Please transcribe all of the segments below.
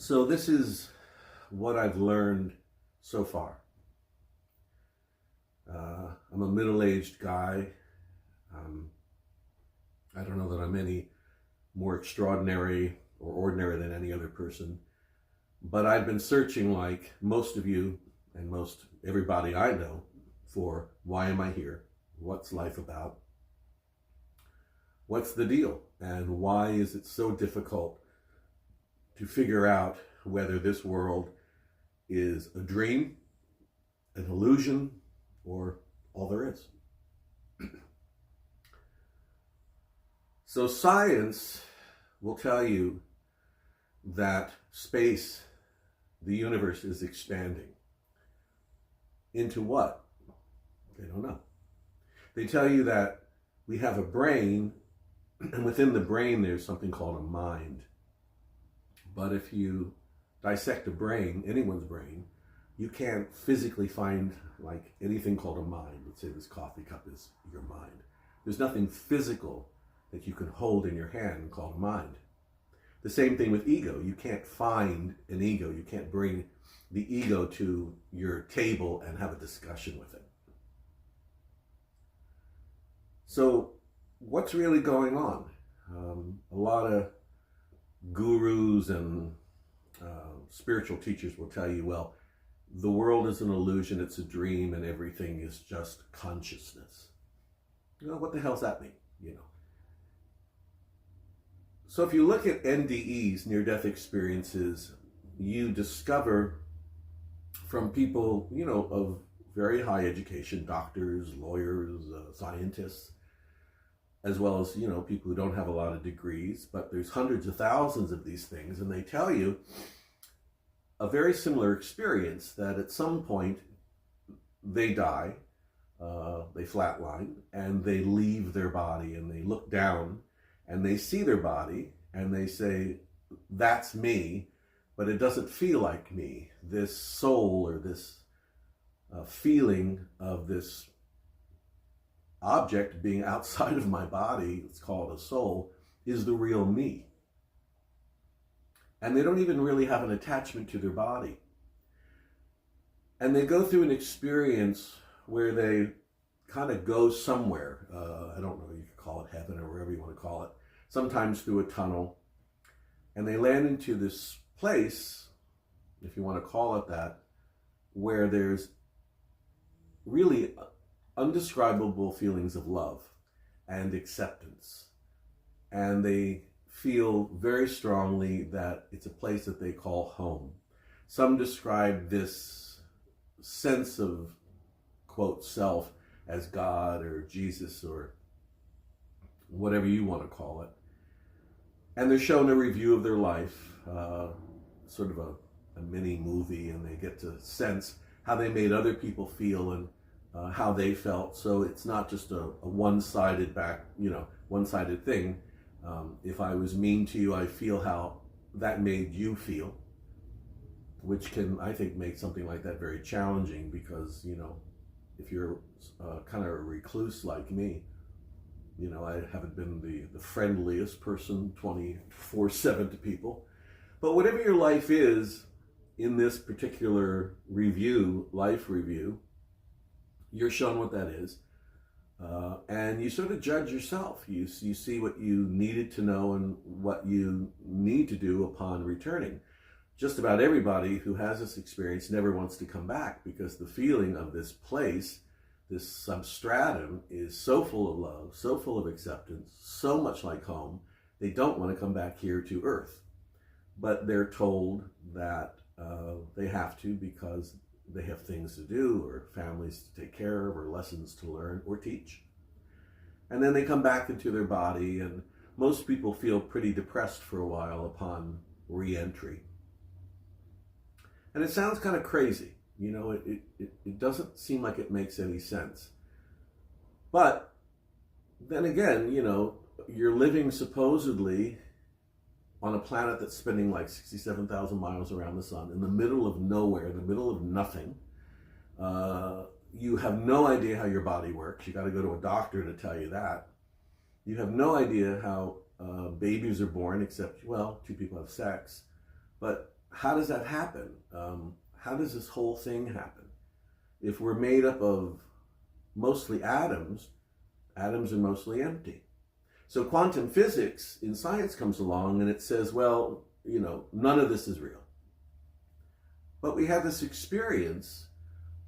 So this is what I've learned so far. I'm a middle-aged guy. I don't know that I'm any more extraordinary or ordinary than any other person, but I've been searching, like most of you and most everybody I know, for why am I here? What's life about? What's the deal? And why is it so difficult to figure out whether this world is a dream, an illusion, or all there is? So science will tell you that space, the universe, is expanding. Into what? They don't know. They tell you that we have a brain, and within the brain there's something called a mind. But if you dissect a brain, anyone's brain, you can't physically find like anything called a mind. Let's say this coffee cup is your mind. There's nothing physical that you can hold in your hand called a mind. The same thing with ego. You can't find an ego. You can't bring the ego to your table and have a discussion with it. So what's really going on? A lot of gurus and spiritual teachers will tell you, well, the world is an illusion, it's a dream, and everything is just consciousness. You know, what the hell's that mean? You know. So if you look at NDEs, near-death experiences, you discover from people, you know, of very high education, doctors, lawyers, scientists, as well as, you know, people who don't have a lot of degrees, but there's hundreds of thousands of these things, and they tell you a very similar experience, that at some point they die, they flatline, and they leave their body, and they look down, and they see their body, and they say, that's me, but it doesn't feel like me. This soul, or this feeling of this object being outside of my body, it's called a soul, is the real me. And they don't even really have an attachment to their body. And they go through an experience where they kind of go somewhere. I don't know, you could call it heaven or wherever you want to call it. Sometimes through a tunnel. And they land into this place, if you want to call it that, where there's really undescribable feelings of love and acceptance. And they feel very strongly that it's a place that they call home. Some describe this sense of, quote, self as God or Jesus or whatever you want to call it. And they're shown a review of their life, sort of a mini movie, and they get to sense how they made other people feel and how they felt. So it's not just a one-sided one-sided thing. If I was mean to you, I feel how that made you feel, which can, I think, make something like that very challenging, because, you know, if you're kind of a recluse like me, you know, I haven't been the friendliest person 24/7 to people. But whatever your life is, in this particular review, life review, you're shown what that is. And you sort of judge yourself. You see what you needed to know and what you need to do upon returning. Just about everybody who has this experience never wants to come back, because the feeling of this place, this substratum, is so full of love, so full of acceptance, so much like home, they don't want to come back here to Earth. But they're told that they have to, because they have things to do, or families to take care of, or lessons to learn or teach. And then they come back into their body, and most people feel pretty depressed for a while upon re-entry. And it sounds kind of crazy. You know, it doesn't seem like it makes any sense. But then again, you know, you're living supposedly on a planet that's spinning like 67,000 miles around the sun, in the middle of nowhere, in the middle of nothing. You have no idea how your body works. You got to go to a doctor to tell you that. You have no idea how babies are born, except, well, two people have sex. But how does that happen? How does this whole thing happen? If we're made up of mostly atoms, atoms are mostly empty. So quantum physics in science comes along and it says, well, none of this is real. But we have this experience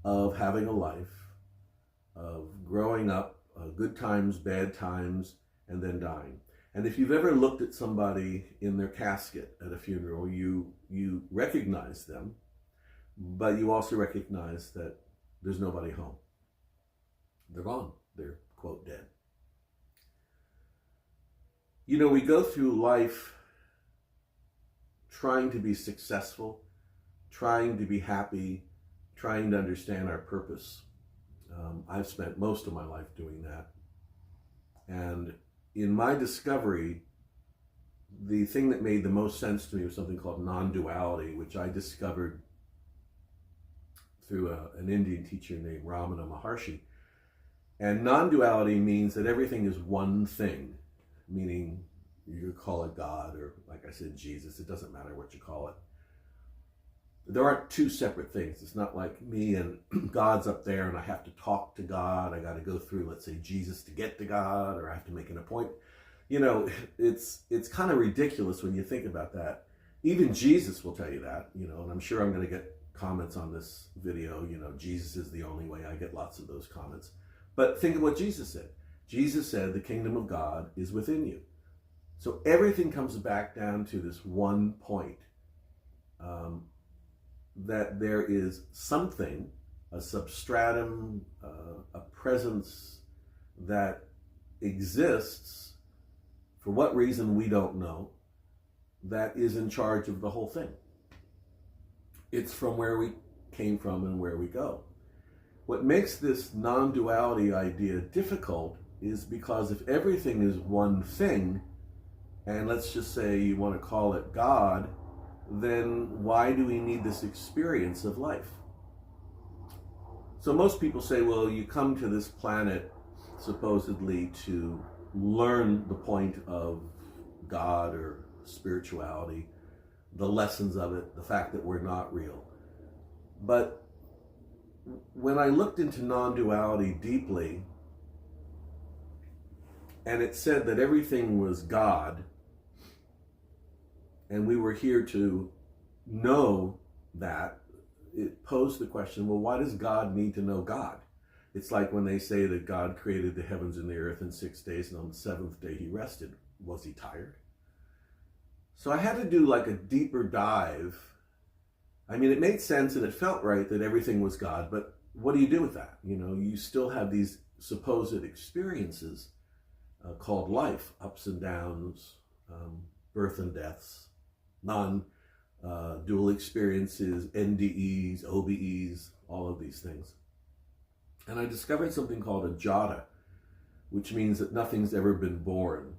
of having a life, of growing up, good times, bad times, and then dying. And if you've ever looked at somebody in their casket at a funeral, you recognize them, but you also recognize that there's nobody home. They're gone. They're, quote, dead. We go through life trying to be successful, trying to be happy, trying to understand our purpose. I've spent most of my life doing that. And in my discovery, the thing that made the most sense to me was something called Nonduality, which I discovered through an Indian teacher named Ramana Maharshi. And non-duality means that everything is one thing, meaning you could call it God or, like I said, Jesus. It doesn't matter what you call it. There aren't two separate things. It's not like me and God's up there and I have to talk to God. I got to go through, let's say, Jesus to get to God, or I have to make an appointment. It's kind of ridiculous when you think about that. Even Jesus will tell you that, and I'm sure I'm going to get comments on this video, Jesus is the only way. I get lots of those comments. But think of what Jesus said. Jesus said the kingdom of God is within you. So everything comes back down to this one point, that there is something, a substratum, a presence that exists, for what reason we don't know, that is in charge of the whole thing. It's from where we came from and where we go. What makes this non-duality idea difficult is because if everything is one thing, and let's just say you want to call it God, then why do we need this experience of life? So most people say, well, you come to this planet supposedly to learn the point of God or spirituality, the lessons of it, the fact that we're not real. But when I looked into non-duality deeply, and it said that everything was God, and we were here to know that, it posed the question, well, why does God need to know God? It's like when they say that God created the heavens and the earth in 6 days, and on the seventh day he rested. Was he tired? So I had to do like a deeper dive. I mean, it made sense and it felt right that everything was God, but what do you do with that? You still have these supposed experiences called life, ups and downs, birth and deaths, non-dual experiences, NDEs, OBEs, all of these things. And I discovered something called a jata, which means that nothing's ever been born,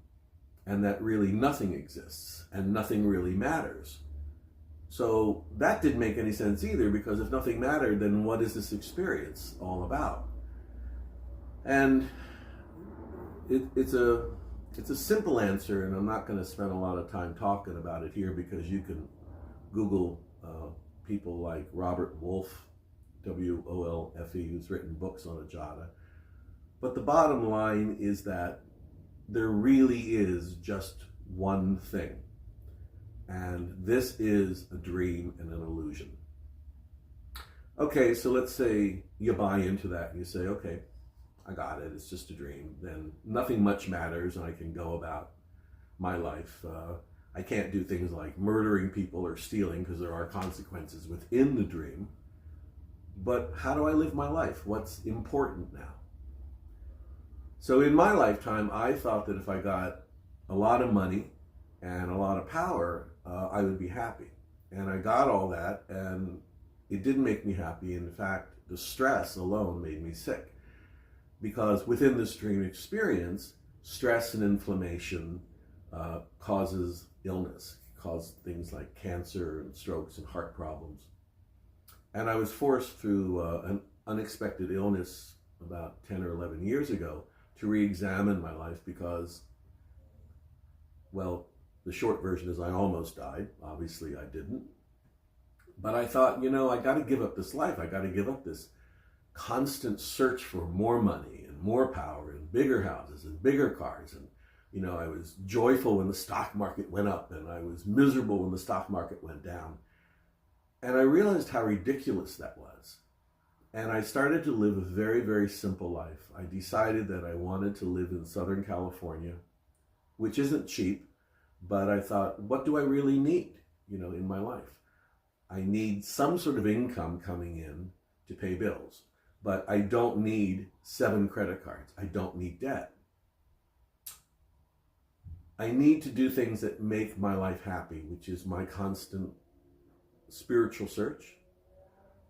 and that really nothing exists, and nothing really matters. So that didn't make any sense either, because if nothing mattered, then what is this experience all about? And it's a simple answer, and I'm not going to spend a lot of time talking about it here, because you can Google people like Robert Wolfe, W-O-L-F-E, who's written books on a jata. But the bottom line is that there really is just one thing. And this is a dream and an illusion. Okay, so let's say you buy into that and you say, okay, I got it, it's just a dream. Then nothing much matters and I can go about my life. I can't do things like murdering people or stealing because there are consequences within the dream. But how do I live my life? What's important now? So in my lifetime, I thought that if I got a lot of money and a lot of power, I would be happy. And I got all that, and it didn't make me happy. In fact, the stress alone made me sick. Because within this dream experience, stress and inflammation causes illness, causes things like cancer and strokes and heart problems. And I was forced through an unexpected illness about 10 or 11 years ago to re-examine my life because, well, the short version is I almost died. Obviously I didn't. But I thought, I got to give up this life. I got to give up this constant search for more money and more power and bigger houses and bigger cars. And, I was joyful when the stock market went up, and I was miserable when the stock market went down. And I realized how ridiculous that was. And I started to live a very, very simple life. I decided that I wanted to live in Southern California, which isn't cheap, but I thought, what do I really need, in my life? I need some sort of income coming in to pay bills, but I don't need 7 credit cards. I don't need debt. I need to do things that make my life happy, which is my constant spiritual search.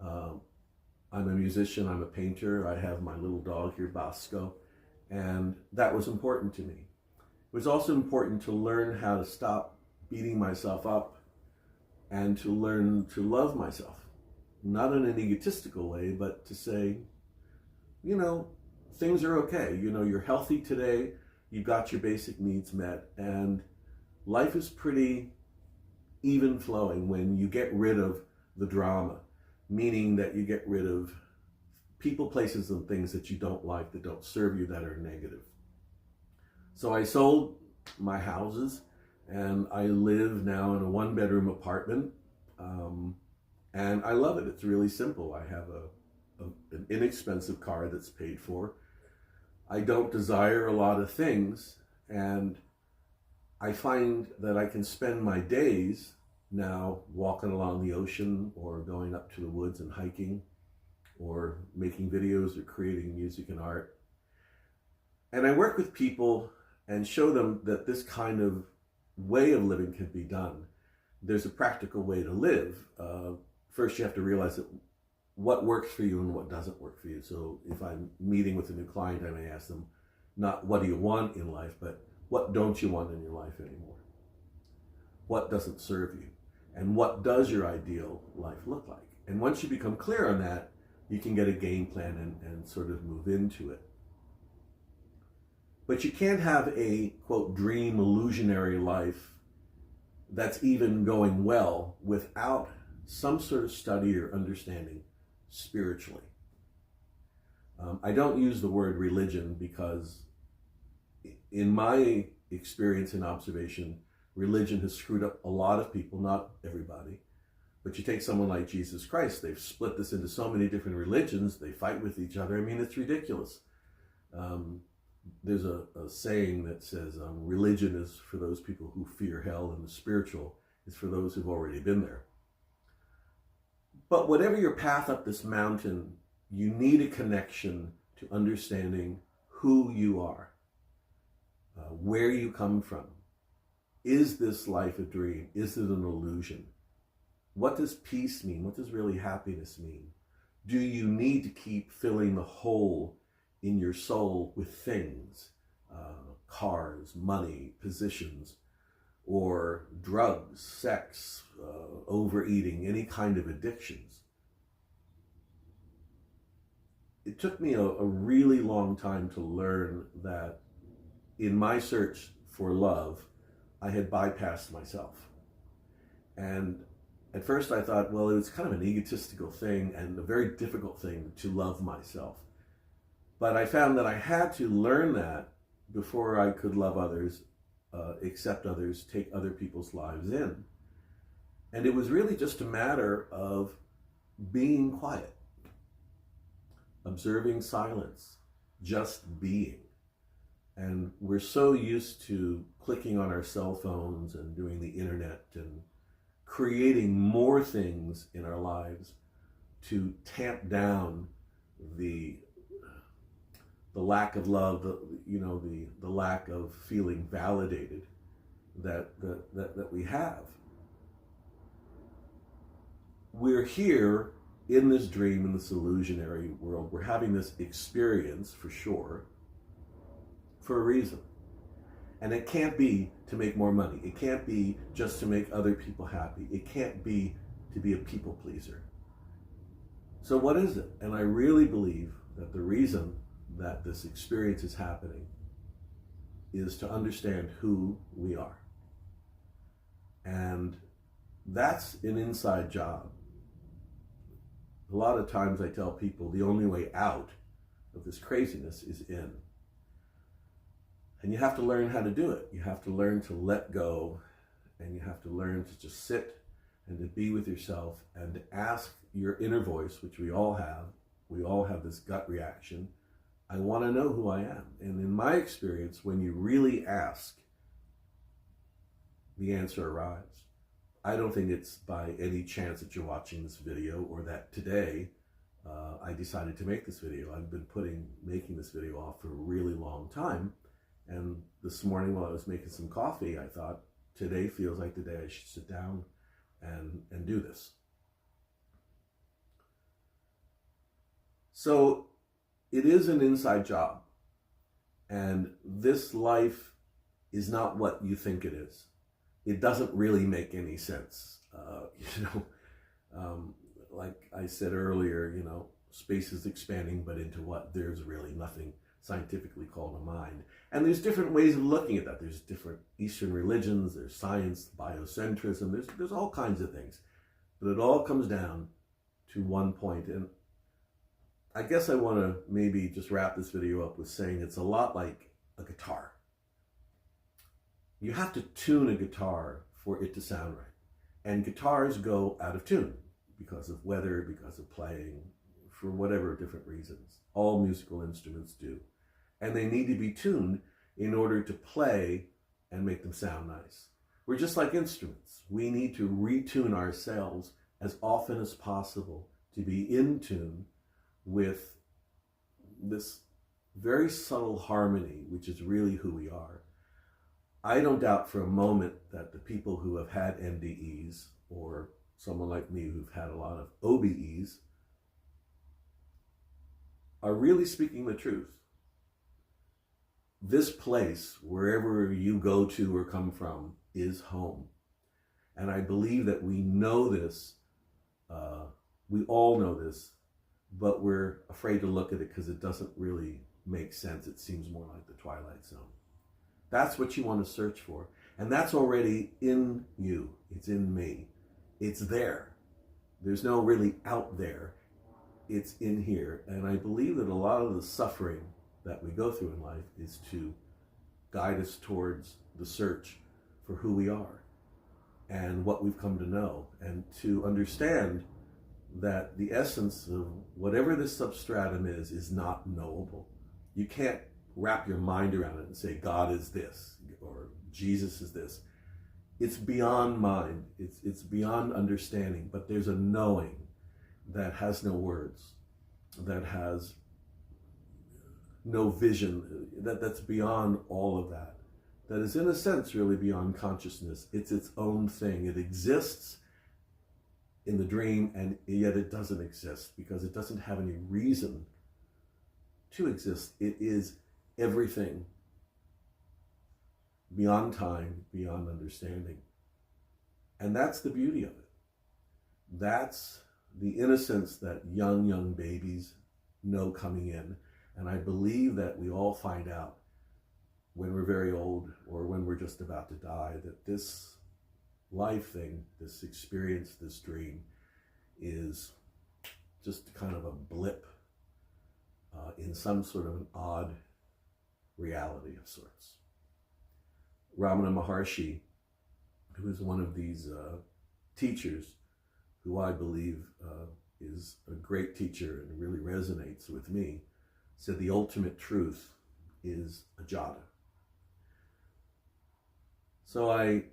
I'm a musician, I'm a painter, I have my little dog here, Bosco, and that was important to me. It was also important to learn how to stop beating myself up and to learn to love myself. Not in an egotistical way, but to say, things are okay. You're healthy today, you got your basic needs met, and life is pretty even flowing when you get rid of the drama, meaning that you get rid of people, places, and things that you don't like, that don't serve you, that are negative. So I sold my houses, and I live now in a 1-bedroom apartment, and I love it. It's really simple. I have an inexpensive car that's paid for. I don't desire a lot of things, and I find that I can spend my days now walking along the ocean, or going up to the woods and hiking, or making videos, or creating music and art. And I work with people and show them that this kind of way of living can be done. There's a practical way to live. First, you have to realize that what works for you and what doesn't work for you. So if I'm meeting with a new client, I may ask them, not what do you want in life, but what don't you want in your life anymore? What doesn't serve you? And what does your ideal life look like? And once you become clear on that, you can get a game plan and sort of move into it. But you can't have a, quote, dream illusionary life that's even going well without some sort of study or understanding spiritually. I don't use the word religion because in my experience and observation, religion has screwed up a lot of people, not everybody. But you take someone like Jesus Christ, they've split this into so many different religions, they fight with each other. I mean, it's ridiculous. There's a saying that says religion is for those people who fear hell, and the spiritual is for those who've already been there. But whatever your path up this mountain, you need a connection to understanding who you are, where you come from. Is this life a dream? Is it an illusion? What does peace mean? What does really happiness mean? Do you need to keep filling the hole in your soul with things, cars, money, positions, or drugs, sex, overeating, any kind of addictions? It took me a really long time to learn that in my search for love, I had bypassed myself. And at first I thought, well, it was kind of an egotistical thing and a very difficult thing to love myself. But I found that I had to learn that before I could love others, accept others, take other people's lives in. And it was really just a matter of being quiet, observing silence, just being. And we're so used to clicking on our cell phones and doing the internet and creating more things in our lives to tamp down the lack of love, the lack of feeling validated that we have. We're here in this dream, in this illusionary world. We're having this experience, for sure, for a reason. And it can't be to make more money. It can't be just to make other people happy. It can't be to be a people pleaser. So what is it? And I really believe that the reason that this experience is happening is to understand who we are. And that's an inside job. a lot of times I tell people the only way out of this craziness is in. And you have to learn how to do it. You have to learn to let go, and you have to learn to just sit and to be with yourself and to ask your inner voice, which we all have. We all have this gut reaction. I want to know who I am. And in my experience, when you really ask, the answer arrives. I don't think it's by any chance that you're watching this video, or that today I decided to make this video. I've been making this video off for a really long time. And this morning while I was making some coffee, I thought, today feels like the day I should sit down and do this. So it is an inside job. And this life is not what you think it is. It doesn't really make any sense. Like I said earlier, space is expanding, but into what? There's really nothing scientifically called a mind. And there's different ways of looking at that. There's different Eastern religions, there's science, biocentrism, there's all kinds of things. But it all comes down to one point. And I guess I want to maybe just wrap this video up with saying it's a lot like a guitar. You have to tune a guitar for it to sound right. And guitars go out of tune because of weather, because of playing, for whatever different reasons. All musical instruments do. And they need to be tuned in order to play and make them sound nice. We're just like instruments. We need to retune ourselves as often as possible to be in tune with this very subtle harmony, which is really who we are. I don't doubt for a moment that the people who have had NDEs, or someone like me who've had a lot of OBEs, are really speaking the truth. This place, wherever you go to or come from, is home. And I believe that we know this, we all know this, but we're afraid to look at it because it doesn't really make sense. It seems more like the Twilight Zone. That's what you want to search for. And that's already in you. It's in me. It's there. There's no really out there. It's in here. And I believe that a lot of the suffering that we go through in life is to guide us towards the search for who we are and what we've come to know, and to understand that the essence of whatever this substratum is not knowable. You can't wrap your mind around it and say God is this or Jesus is this. It's beyond mind. It's beyond understanding. But there's a knowing that has no words, that has no vision, that's beyond all of that. That is, in a sense, really beyond consciousness. It's its own thing. It exists in the dream, and yet it doesn't exist because it doesn't have any reason to exist. It is everything beyond time, beyond understanding. And that's the beauty of it. That's the innocence that young babies know coming in. And I believe that we all find out when we're very old or when we're just about to die that this life thing, this experience, this dream is just kind of a blip in some sort of an odd reality of sorts. Ramana Maharshi, who is one of these teachers who I believe is a great teacher and really resonates with me, said the ultimate truth is a jhana. So I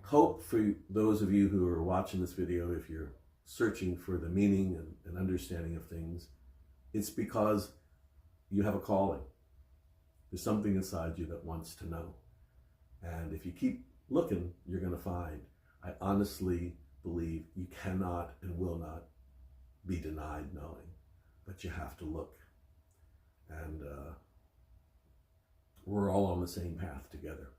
hope for those of you who are watching this video, if you're searching for the meaning and understanding of things, it's because you have a calling. There's something inside you that wants to know. And if you keep looking, you're going to find. I honestly believe you cannot and will not be denied knowing, but you have to look. And we're all on the same path together.